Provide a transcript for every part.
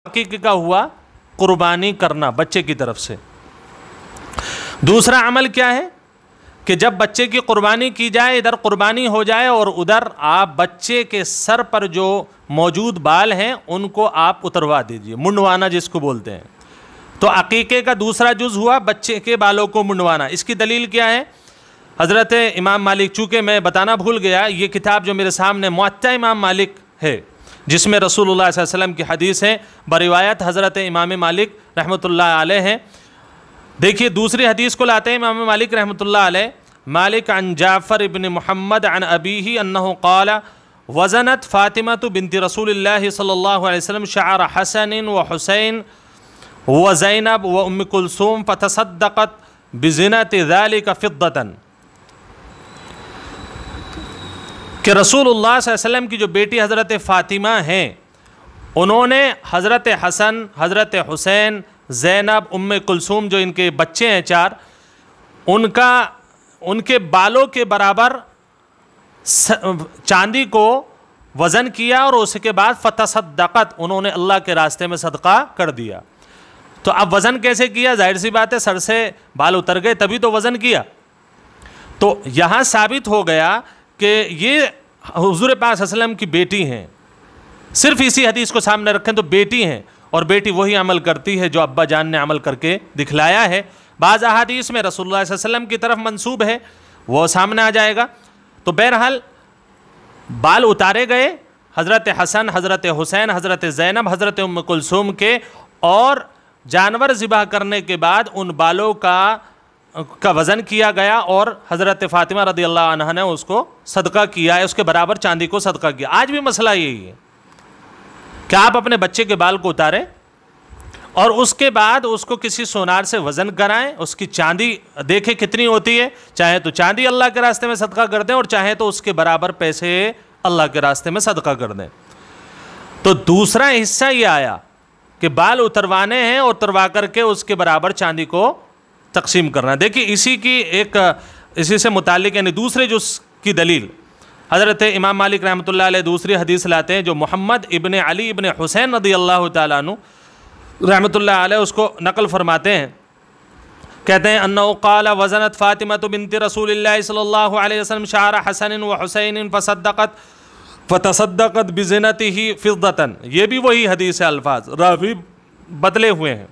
अकीक़े का हुआ कुर्बानी करना बच्चे की तरफ से। दूसरा अमल क्या है कि जब बच्चे की कुर्बानी की जाए, इधर कुर्बानी हो जाए और उधर आप बच्चे के सर पर जो मौजूद बाल हैं उनको आप उतरवा दीजिए, मुंडवाना जिसको बोलते हैं। तो अकीक़े का दूसरा जुज़ हुआ बच्चे के बालों को मुंडवाना। इसकी दलील क्या है? हज़रत इमाम मालिक, चूँकि मैं बताना भूल गया, ये किताब जो मेरे सामने मुअत्ता इमाम मालिक है जिसमें रसूलुल्लाह सल्लल्लाहु अलैहि वसल्लम की हदीस है, बरिवायत हज़रत इमाम मालिक रहमतुल्लाह अलैह हैं। देखिए दूसरी हदीस को लाते हैं इमाम मालिक रहमतुल्लाह अलैह। मालिक अन जाफ़र इब्न मुहम्मद अन अबीही अन्नहु क़ाला वज़नत फ़ातिमतु बिन्ति रसूलिल्लाहि सल्लल्लाहु अलैहि वसल्लम शअर हसन व हुसैन व ज़ैनब व उम्म कुलसूम फ़तसद्दक़त बिज़िनति ज़ालिका फ़िद्दतन, कि रसूलुल्लाह सल्लल्लाहु अलैहि वसल्लम की जो बेटी हज़रत फ़ातिमा हैं उन्होंने हज़रत हसन, हज़रत हुसैन, ज़ैनब, उम्मे कुलसूम जो इनके बच्चे हैं चार, उनके बालों के बराबर चांदी को वज़न किया और उसके बाद फ़तसद्दक़त, उन्होंने अल्लाह के रास्ते में सदका कर दिया। तो अब वज़न कैसे किया? जाहिर सी बात है सर से बाल उतर गए तभी तो वज़न किया। तो यहाँ साबित हो गया कि ये हुज़ूर पाक सल्लल्लाहु अलैहि वसल्लम की बेटी हैं। सिर्फ इसी हदीस को सामने रखें तो बेटी हैं, और बेटी वही अमल करती है जो अब्बा जान ने अमल करके दिखलाया है। बाज़ अहादीस में रसूलुल्लाह सल्लल्लाहु अलैहि वसल्लम की तरफ मंसूब है, वो सामने आ जाएगा। तो बहरहाल बाल उतारे गए हज़रत हसन, हज़रत हुसैन, हज़रत ज़ैनब, हज़रत उम्म कुलसूम के, और जानवर ज़िबा करने के बाद उन बालों का वज़न किया गया और हज़रत फ़ातिमा रज़ियल्लाहु अन्हा ने उसको सदका किया है, उसके बराबर चांदी को सदका किया। आज भी मसला यही है कि आप अपने बच्चे के बाल को उतारें और उसके बाद उसको किसी सोनार से वज़न कराएं, उसकी चांदी देखें कितनी होती है, चाहे तो चांदी अल्लाह के रास्ते में सदका कर दें और चाहे तो उसके बराबर पैसे अल्लाह के रास्ते में सदका कर दें। तो दूसरा हिस्सा ये आया कि बाल उतरवाने हैं और उतरवा करके उसके बराबर चांदी को तकसीम करना। देखिए इसी से मुतालिक यानी दूसरे जुज़ की दलील हज़रत इमाम मालिक रहमतुल्लाह अलैह दूसरी हदीस लाते हैं जो मोहम्मद इब्न अली इब्न हुसैन रज़ियल्लाहु ताला अन्हु रहमतुल्लाह अलैह उसको नकल फरमाते हैं। कहते हैं अन्नहु क़ाला वज़नत फ़ातिमतु बिन्ति रसूलिल्लाहि सल्लल्लाहु अलैहि वसल्लम शअर हसन व हुसैन फ़तसद्दक़त बिज़िनतिही फ़िद्दतन। ये भी वही हदीस है, अल्फाज रावी बदले हुए हैं।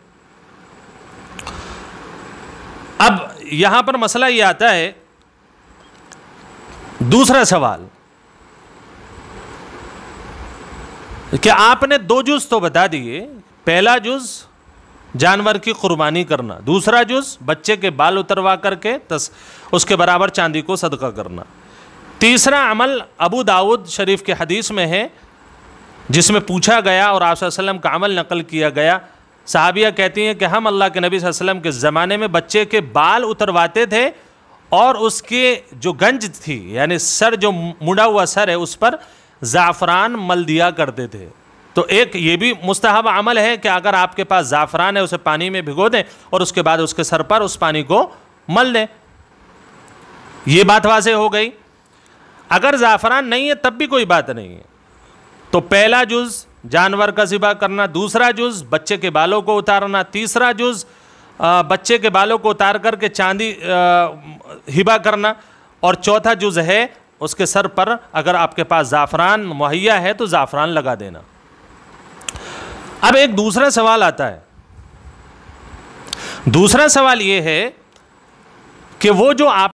अब यहाँ पर मसला ये आता है, दूसरा सवाल कि आपने दो जुज़ तो बता दिए, पहला जुज़ जानवर की कुर्बानी करना, दूसरा जुज़ बच्चे के बाल उतरवा करके उसके बराबर चांदी को सदका करना। तीसरा अमल अबू दाऊद शरीफ के हदीस में है जिसमें पूछा गया और आप सल्लल्लाहु अलैहि वसल्लम का अमल नकल किया गया। सहाबिया कहती हैं कि हम अल्लाह के नबी सल्लल्लाहु अलैहि वसल्लम के ज़माने में बच्चे के बाल उतरवाते थे और उसके जो गंज थी यानी सर, जो मुड़ा हुआ सर है, उस पर ज़ाफ़रान मल दिया करते थे। तो एक ये भी मुस्तहब अमल है कि अगर आपके पास ज़ाफ़रान है उसे पानी में भिगो दें और उसके बाद उसके सर पर उस पानी को मल दें। ये बात वाज़ेह हो गई। अगर ज़ाफ़रान नहीं है तब भी कोई बात नहीं है। तो पहला जुज़ जानवर का ज़िबा करना, दूसरा जुज़ बच्चे के बालों को उतारना, तीसरा जुज़ बच्चे के बालों को उतार करके चांदी हिबा करना, और चौथा जुज़ है उसके सर पर अगर आपके पास ज़ाफ़रान मुहैया है तो ज़ाफ़रान लगा देना। अब एक दूसरा सवाल आता है। दूसरा सवाल ये है कि वो जो आप